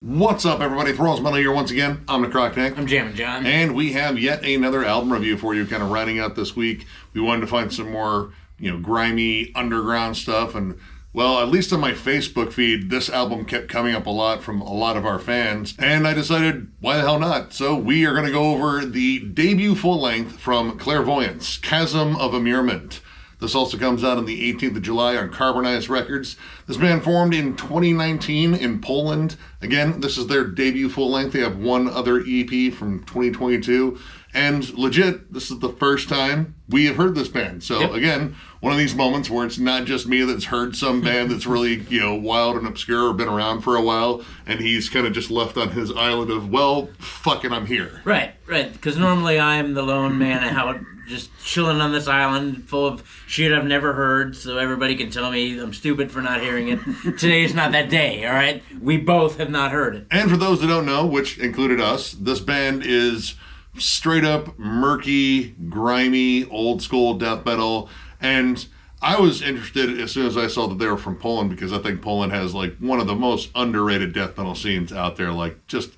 What's up, everybody? Thralls Metal here once again. I'm Necrotic. I'm Jammin, John. And we have yet another album review for you, kind of rounding out this week. We wanted to find some more, grimy underground stuff. And, well, at least on my Facebook feed, this album kept coming up a lot from a lot of our fans. And I decided, why the hell not? So we are going to go over the debut full-length from Clairvoyance, Chasm of Immurement. This also comes out on the 18th of July on Carbonized Records. This band formed in 2019 in Poland. Again, this is their debut full-length. They have one other EP from 2022. And legit, this is the first time we have heard this band. So Again, one of these moments where it's not just me that's heard some band that's really, wild and obscure or been around for a while, and he's kind of just left on his island of, well, fucking I'm here. Right. Because normally I'm the lone man out just chilling on this island full of shit I've never heard, so everybody can tell me I'm stupid for not hearing it. Today is not that day, all right? We both have not heard it. And for those that don't know, which included us, this band is straight up murky, grimy, old school death metal. And I was interested as soon as I saw that they were from Poland, because I think Poland has like one of the most underrated death metal scenes out there, like just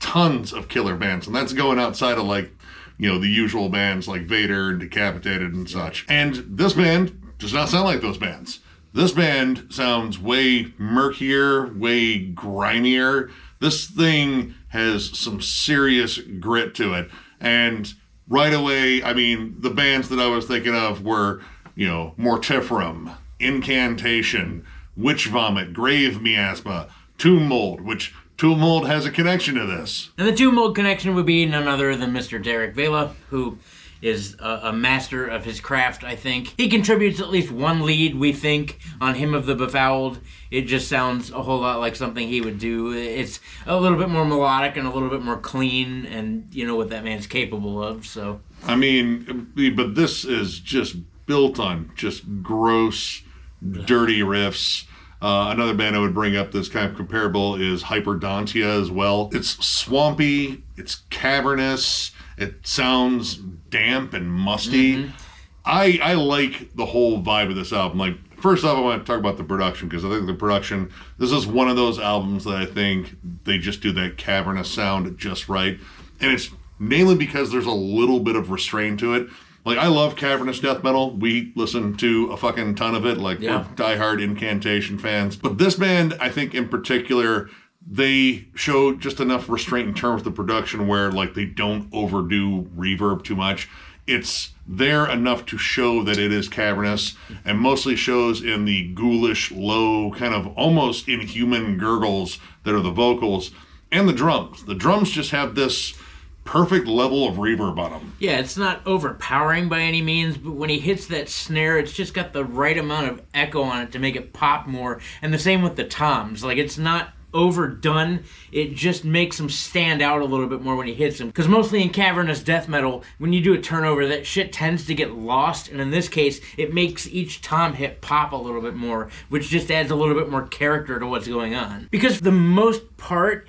tons of killer bands. And that's going outside of like, the usual bands like Vader and Decapitated and such. And this band does not sound like those bands. This band sounds way murkier, way grimier. This thing has some serious grit to it. And right away, the bands that I was thinking of were, Mortiferum, Incantation, Witch Vomit, Grave Miasma, Tomb Mold, which Tomb Mold has a connection to this. And the Tomb Mold connection would be none other than Mr. Derek Vela, who is a master of his craft, I think. He contributes at least one lead, we think, on Hymn of the Befouled. It just sounds a whole lot like something he would do. It's a little bit more melodic and a little bit more clean, and you know what that man's capable of, so. But this is just built on just gross, dirty riffs. Another band I would bring up that's kind of comparable is Hyperdontia as well. It's swampy, it's cavernous, it sounds damp and musty. Mm-hmm. I like the whole vibe of this album. Like, first off, I want to talk about the production, because I think the production, this is one of those albums that I think they just do that cavernous sound just right. And it's mainly because there's a little bit of restraint to it. Like, I love cavernous death metal. We listen to a fucking ton of it. Like, we're diehard Incantation fans. But this band, I think in particular, they show just enough restraint in terms of the production where, like, they don't overdo reverb too much. It's there enough to show that it is cavernous, and mostly shows in the ghoulish, low, kind of almost inhuman gurgles that are the vocals, and the drums. The drums just have this perfect level of reverb on them. Yeah, it's not overpowering by any means, but when he hits that snare, it's just got the right amount of echo on it to make it pop more. And the same with the toms. Like, it's not overdone. It just makes them stand out a little bit more when he hits them. Because mostly in cavernous death metal, when you do a turnover, that shit tends to get lost. And in this case, it makes each tom hit pop a little bit more, which just adds a little bit more character to what's going on. Because for the most part,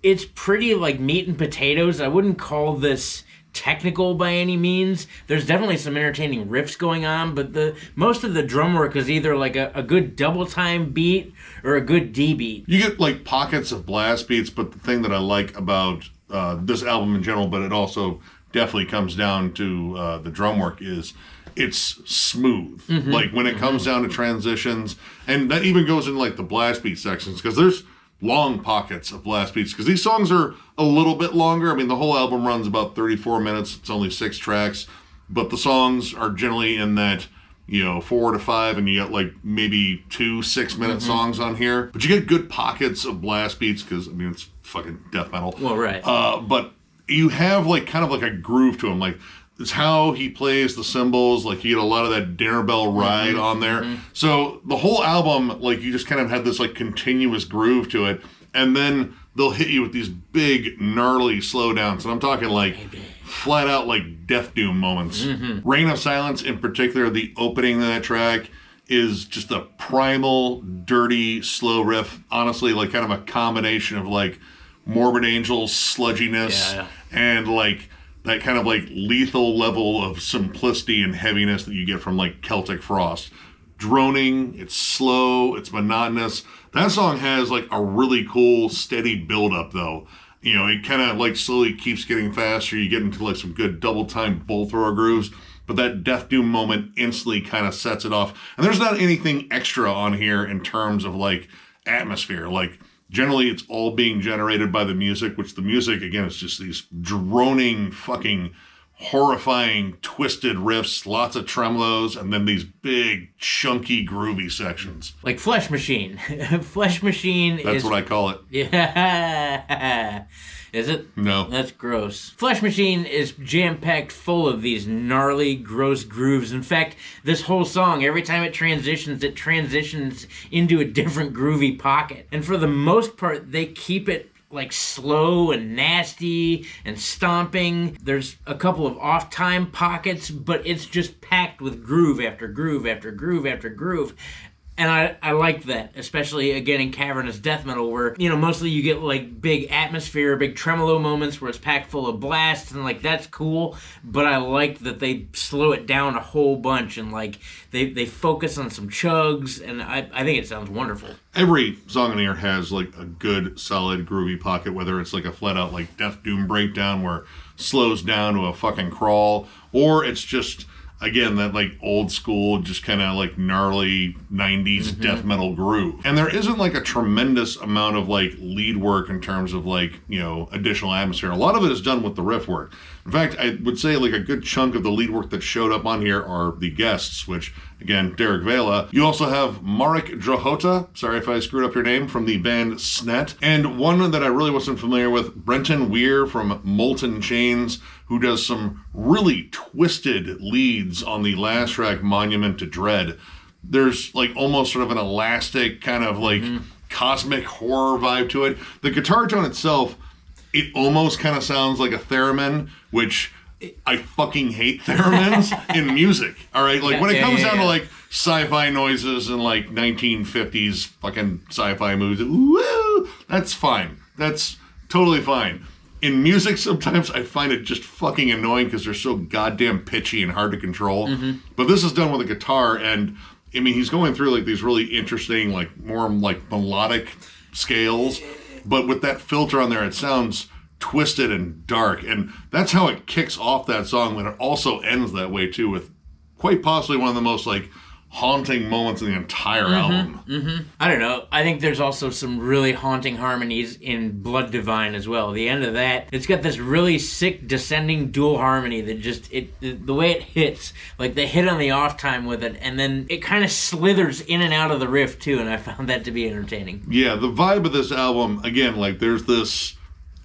it's pretty like meat and potatoes. I wouldn't call this technical by any means. There's definitely some entertaining riffs going on, but most of the drum work is either like a good double time beat or a good D beat. You get like pockets of blast beats, but the thing that I like about this album in general, but it also definitely comes down to the drum work, is it's smooth. Mm-hmm. Like when it comes down to transitions, and that even goes in like the blast beat sections, because there's long pockets of blast beats, because these songs are a little bit longer. The whole album runs about 34 minutes. It's only 6 tracks, but the songs are generally in that 4 to 5, and you got like maybe 2 6-minute songs on here, but you get good pockets of blast beats, because it's fucking death metal. Well, right. But you have like kind of like a groove to them. Like, it's how he plays the cymbals. Like, you get a lot of that dinner bell ride on there. Mm-hmm. So the whole album, like, you just kind of had this like continuous groove to it, and then they'll hit you with these big gnarly slowdowns, and I'm talking like flat out like Death Doom moments. Mm-hmm. Reign of Silence in particular, the opening of that track is just a primal, dirty, slow riff. Honestly, like kind of a combination of like Morbid Angel's sludginess and like that kind of like lethal level of simplicity and heaviness that you get from like Celtic Frost. droning, it's slow, it's monotonous. That song has like a really cool steady build-up though. You know, it kind of like slowly keeps getting faster. You get into like some good double-time bolt thrower grooves, but that Death Doom moment instantly kind of sets it off. And there's not anything extra on here in terms of like atmosphere. Like generally it's all being generated by the music, which the music, again, is just these droning fucking horrifying twisted riffs, lots of tremolos, and then these big chunky groovy sections. Like Flesh Machine. Flesh Machine That's what I call it. Yeah. Is it? No. That's gross. Flesh Machine is jam-packed full of these gnarly, gross grooves. In fact, this whole song, every time it transitions into a different groovy pocket. And for the most part, they keep it like slow and nasty and stomping. There's a couple of off-time pockets, but it's just packed with groove after groove after groove after groove. And I like that, especially, again, in cavernous death metal, where, you know, mostly you get, like, big atmosphere, big tremolo moments where it's packed full of blasts, and, like, that's cool, but I like that they slow it down a whole bunch, and, like, they focus on some chugs, and I think it sounds wonderful. Every song in here has, like, a good, solid, groovy pocket, whether it's, like, a flat-out, like, Death Doom breakdown where it slows down to a fucking crawl, or it's just... Again, that like old school, just kind of like gnarly 90s death metal groove. And there isn't like a tremendous amount of like lead work in terms of like, you know, additional atmosphere. A lot of it is done with the riff work. In fact, I would say like a good chunk of the lead work that showed up on here are the guests, which, again, Derek Vela. You also have Marek Drahota, sorry if I screwed up your name, from the band Snet. And one that I really wasn't familiar with, Brenton Weir from Molten Chains, who does some really twisted leads on the last track, Monument to Dread. There's like almost sort of an elastic kind of like cosmic horror vibe to it. The guitar tone itself, it almost kind of sounds like a theremin, which I fucking hate theremins in music. All right, like when it comes down to like sci-fi noises and like 1950s fucking sci-fi movies, woo, that's fine. That's totally fine. In music, sometimes I find it just fucking annoying because they're so goddamn pitchy and hard to control. But this is done with a guitar, and I mean, he's going through like these really interesting, like more like melodic scales, but with that filter on there, it sounds twisted and dark, and that's how it kicks off that song, and it also ends that way too, with quite possibly one of the most like haunting moments in the entire album. I don't know. I think there's also some really haunting harmonies in Blood Divine as well. The end of that, it's got this really sick descending dual harmony that just, the way it hits, like they hit on the off time with it, and then it kind of slithers in and out of the riff too, and I found that to be entertaining. Yeah, the vibe of this album, again, like there's this,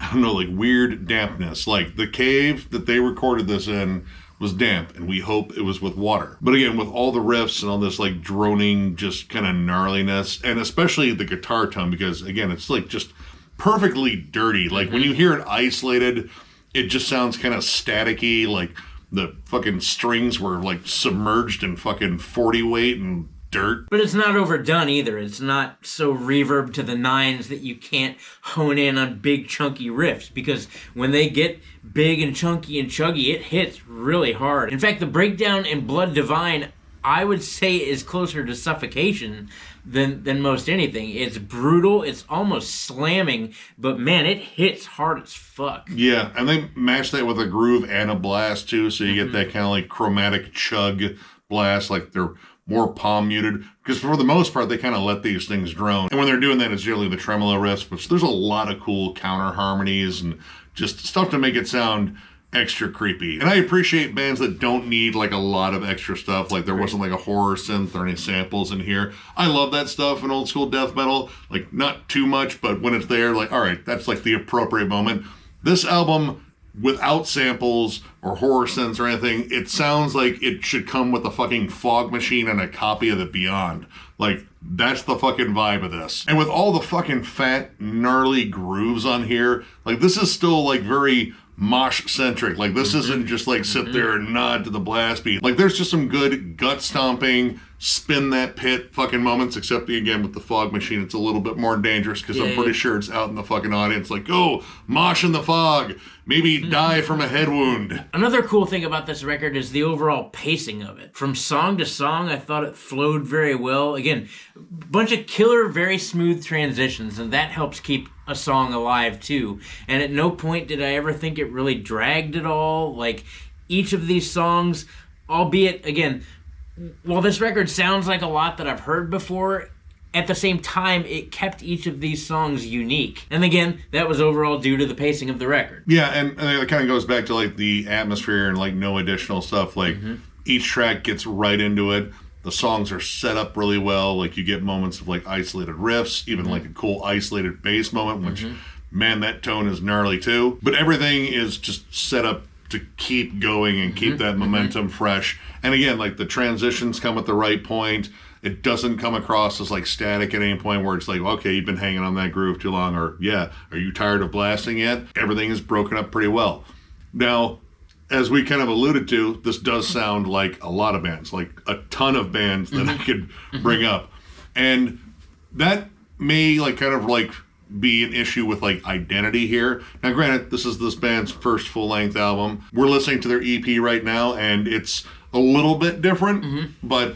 I don't know, like weird dampness. Like the cave that they recorded this in was damp, and we hope it was with water. But again, with all the riffs and all this like droning, just kind of gnarliness, and especially the guitar tone, because again, it's like just perfectly dirty. Like when you hear it isolated, it just sounds kind of staticky, like the fucking strings were like submerged in fucking 40 weight and dirt. But it's not overdone either. It's not so reverb to the nines that you can't hone in on big chunky riffs, because when they get big and chunky and chuggy, it hits really hard. In fact, the breakdown in Blood Divine, I would say, is closer to Suffocation than most anything. It's brutal, it's almost slamming, but man, it hits hard as fuck. Yeah, and they match that with a groove and a blast too, so you get that kind of like chromatic chug blast, like they're more palm muted, because for the most part they kind of let these things drone, and when they're doing that, it's generally the tremolo riffs, which there's a lot of cool counter harmonies and just stuff to make it sound extra creepy. And I appreciate bands that don't need like a lot of extra stuff, like there wasn't like a horror synth or any samples in here. I love that stuff in old school death metal, like not too much, but when it's there, like all right, that's like the appropriate moment. This album, without samples or horror synths or anything, it sounds like it should come with a fucking Fog Machine and a copy of the Beyond. Like, that's the fucking vibe of this. And with all the fucking fat, gnarly grooves on here, like, this is still, like, very mosh-centric. Like, this isn't just, like, sit there and nod to the blast beat. Like, there's just some good gut-stomping, spin that pit fucking moments, except, again, with the fog machine, it's a little bit more dangerous, because I'm pretty sure it's out in the fucking audience, like, go, mosh in the fog, maybe die from a head wound. Another cool thing about this record is the overall pacing of it. From song to song, I thought it flowed very well. Again, bunch of killer, very smooth transitions, and that helps keep a song alive too. And at no point did I ever think it really dragged at all. Like, each of these songs, albeit, again, while this record sounds like a lot that I've heard before, at the same time, it kept each of these songs unique. And again, that was overall due to the pacing of the record. Yeah, and it kind of goes back to, like, the atmosphere and, like, no additional stuff. Like, each track gets right into it. The songs are set up really well. Like, you get moments of, like, isolated riffs, even, like, a cool isolated bass moment, which, man, that tone is gnarly, too. But everything is just set up to keep going and keep that momentum fresh. And again, like, the transitions come at the right point. It doesn't come across as, like, static at any point where it's like, okay, you've been hanging on that groove too long, or, yeah, are you tired of blasting yet? Everything is broken up pretty well. Now, as we kind of alluded to, this does sound like a lot of bands, like a ton of bands that I could bring up. And that may, like, kind of, like, be an issue with, like, identity here. Now, granted, this is this band's first full-length album. We're listening to their EP right now, and it's a little bit different, but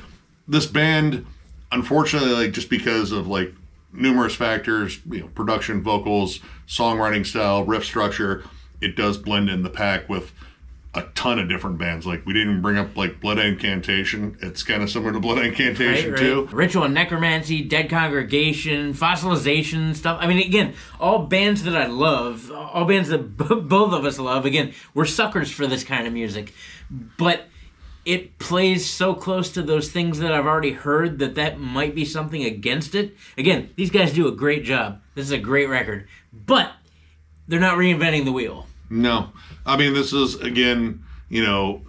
this band, unfortunately, like, just because of, like, numerous factors, you know, production, vocals, songwriting style, riff structure, it does blend in the pack with a ton of different bands. Like, we didn't even bring up, like, Blood Incantation. It's kind of similar to Blood Incantation, too. Ritual and Necromancy, Dead Congregation, Fossilization stuff. I mean, again, all bands that I love, all bands that both of us love. Again, we're suckers for this kind of music. But it plays so close to those things that I've already heard that might be something against it. Again, these guys do a great job. This is a great record. But they're not reinventing the wheel. No. I mean, this is, again, you know,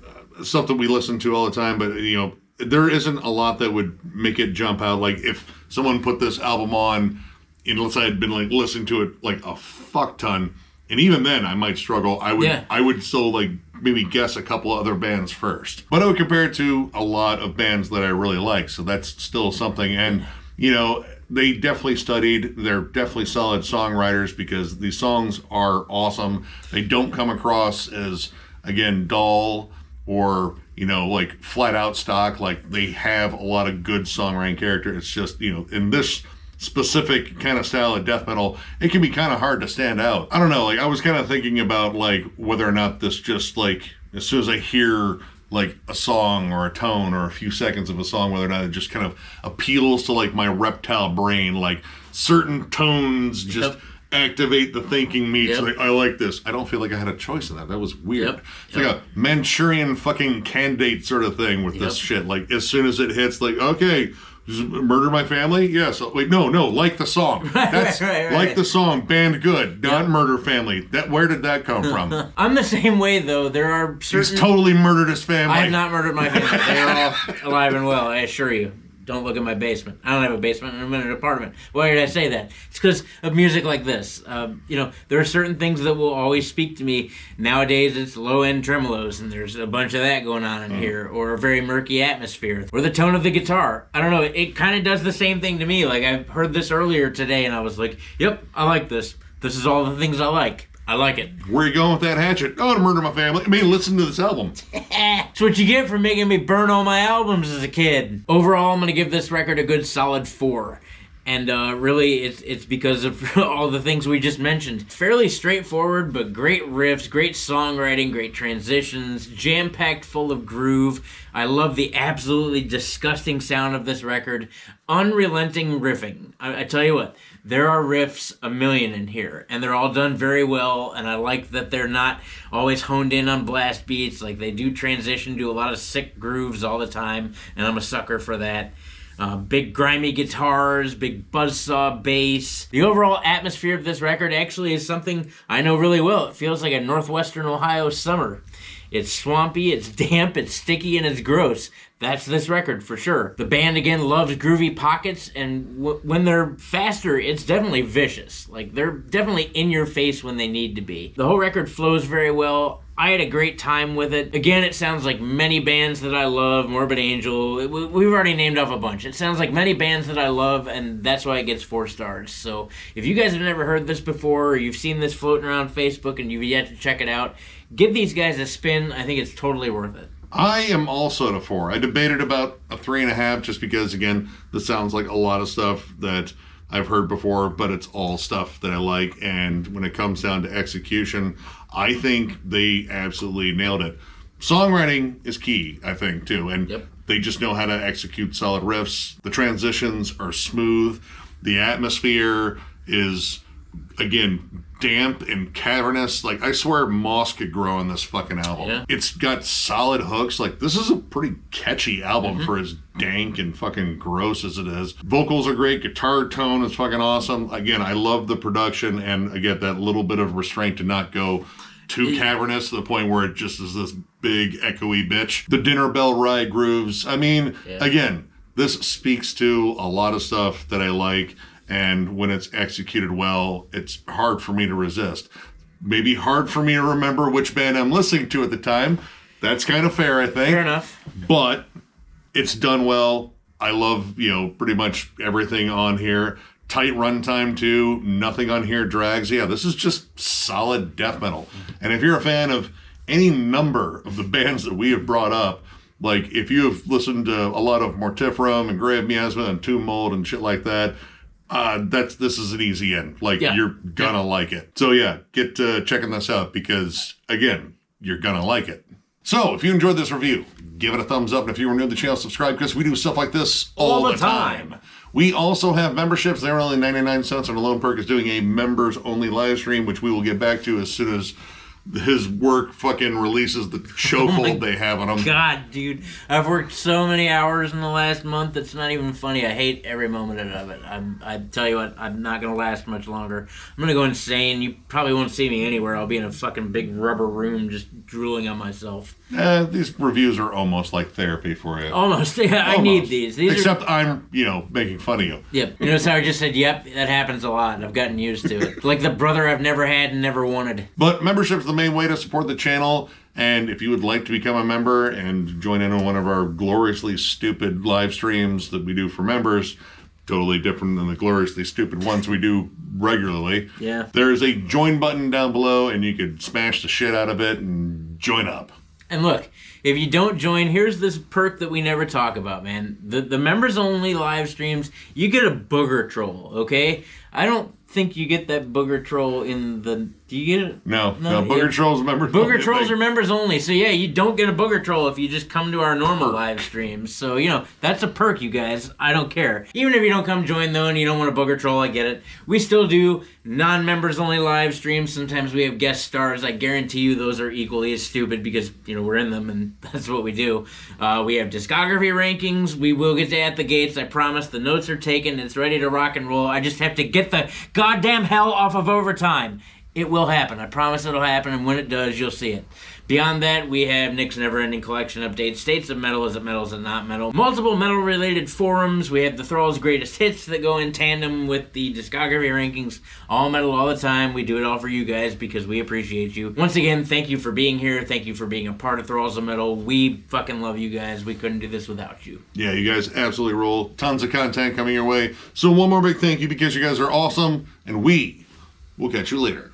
something we listen to all the time, but, you know, there isn't a lot that would make it jump out. Like, if someone put this album on, and let's say I'd been, like, listening to it, like, a fuck ton, and even then I might struggle. I would still, like, maybe guess a couple other bands first. But I would compare it to a lot of bands that I really like, so that's still something. And, you know, they definitely studied. They're definitely solid songwriters, because these songs are awesome. They don't come across as, again, dull or, you know, like, flat out stock. Like, they have a lot of good songwriting character. It's just, you know, in this specific kind of style of death metal, it can be kind of hard to stand out. I don't know, like, I was kind of thinking about, like, whether or not this just, like, as soon as I hear, like, a song or a tone or a few seconds of a song, whether or not it just kind of appeals to, like, my reptile brain, like, certain tones just activate the thinking me. So, like, I like this. I don't feel like I had a choice in that. That was weird. It's like a Manchurian fucking candidate sort of thing with this shit. Like, as soon as it hits, like, okay, murder my family? Yes. Wait, no, like the song. That's right. Like the song, band good, not murder family. Where did that come from? I'm the same way, though. There are certain... He's totally murdered his family. I have not murdered my family. They're all alive and well, I assure you. Don't look at my basement. I don't have a basement. I'm in an apartment. Why did I say that? It's because of music like this. You know, there are certain things that will always speak to me. Nowadays, it's low-end tremolos, and there's a bunch of that going on in here, or a very murky atmosphere, or the tone of the guitar. I don't know. It kind of does the same thing to me. Like, I heard this earlier today, and I was like, yep, I like this. This is all the things I like. I like it. Where are you going with that hatchet? Oh, to murder my family. I mean, listen to this album. That's what you get for making me burn all my albums as a kid. Overall, I'm going to give this record a good solid 4. And really, it's because of all the things we just mentioned. Fairly straightforward, but great riffs, great songwriting, great transitions, jam-packed full of groove. I love the absolutely disgusting sound of this record. Unrelenting riffing. I tell you what, there are riffs a million in here, and they're all done very well, and I like that they're not always honed in on blast beats. Like, they do transition to a lot of sick grooves all the time, and I'm a sucker for that. Big grimy guitars, big buzzsaw bass. The overall atmosphere of this record actually is something I know really well. It feels like a northwestern Ohio summer. It's swampy, it's damp, it's sticky, and it's gross. That's this record for sure. The band again loves groovy pockets, and when they're faster, it's definitely vicious. Like, they're definitely in your face when they need to be. The whole record flows very well. I had a great time with it. Again, it sounds like many bands that I love. Morbid Angel, we've already named off a bunch. It sounds like many bands that I love, and that's why it gets 4 stars. So if you guys have never heard this before, or you've seen this floating around Facebook and you've yet to check it out, give these guys a spin. I think it's totally worth it. I am also at a 4. I debated about a 3.5 just because, again, this sounds like a lot of stuff that I've heard before, but it's all stuff that I like. And when it comes down to execution, I think they absolutely nailed it. Songwriting is key, I think, too. And they just know how to execute solid riffs. The transitions are smooth. The atmosphere is, again, damp and cavernous. Like, I swear moss could grow on this fucking album. Yeah. It's got solid hooks. Like, this is a pretty catchy album for as dank and fucking gross as it is. Vocals are great. Guitar tone is fucking awesome. Again, I love the production, and I get that little bit of restraint to not go too cavernous to the point where it just is this big echoey bitch. The dinner bell ride grooves. I mean, again, this speaks to a lot of stuff that I like. And when it's executed well, it's hard for me to resist. Maybe hard for me to remember which band I'm listening to at the time. That's kind of fair, I think. Fair enough. But it's done well. I love, pretty much everything on here. Tight runtime, too. Nothing on here drags. Yeah, this is just solid death metal. And if you're a fan of any number of the bands that we have brought up, like if you have listened to a lot of Mortiferum and Grave Miasma and Tomb Mold and shit like that, this is an easy end. Like, you're gonna like it. So yeah, get checking this out because, again, you're gonna like it. So if you enjoyed this review, give it a thumbs up. And if you were new to the channel, subscribe, because we do stuff like this all the time. We also have memberships. They're only 99 cents, and Alone Perk is doing a members only live stream, which we will get back to as soon as his work fucking releases the chokehold they have on him. God, dude. I've worked so many hours in the last month, it's not even funny. I hate every moment of it. I tell you what, I'm not going to last much longer. I'm going to go insane. You probably won't see me anywhere. I'll be in a fucking big rubber room just drooling on myself. These reviews are almost like therapy for you. Almost. Yeah, almost. I need these. Except I'm, making fun of you. Yep. Sarah just said, yep, that happens a lot. I've gotten used to it. Like the brother I've never had and never wanted. But membership's the main way to support the channel, and if you would like to become a member and join in on one of our gloriously stupid live streams that we do for members, totally different than the gloriously stupid ones we do regularly. Yeah. There's a join button down below, and you could smash the shit out of it and join up. And look, if you don't join, here's this perk that we never talk about, man. The members only live streams, you get a booger troll, okay? I don't think you get that booger troll in the... Do you get it? No, booger trolls are members only. Booger trolls are members only. So yeah, you don't get a booger troll if you just come to our normal live streams. So, that's a perk, you guys. I don't care. Even if you don't come join, though, and you don't want a booger troll, I get it. We still do non-members only live streams. Sometimes we have guest stars. I guarantee you those are equally as stupid because, we're in them, and that's what we do. We have discography rankings. We will get to At the Gates. I promise. The notes are taken. It's ready to rock and roll. I just have to get the goddamn hell off of overtime. It will happen. I promise it'll happen, and when it does, you'll see it. Beyond that, we have Nick's Never-Ending Collection updates, States of Metal, Is It Metal, Is It Not Metal, multiple metal-related forums. We have the Thralls' greatest hits that go in tandem with the discography rankings. All metal all the time. We do it all for you guys because we appreciate you. Once again, thank you for being here. Thank you for being a part of Thralls of Metal. We fucking love you guys. We couldn't do this without you. Yeah, you guys absolutely roll. Tons of content coming your way. So one more big thank you because you guys are awesome, and we will catch you later.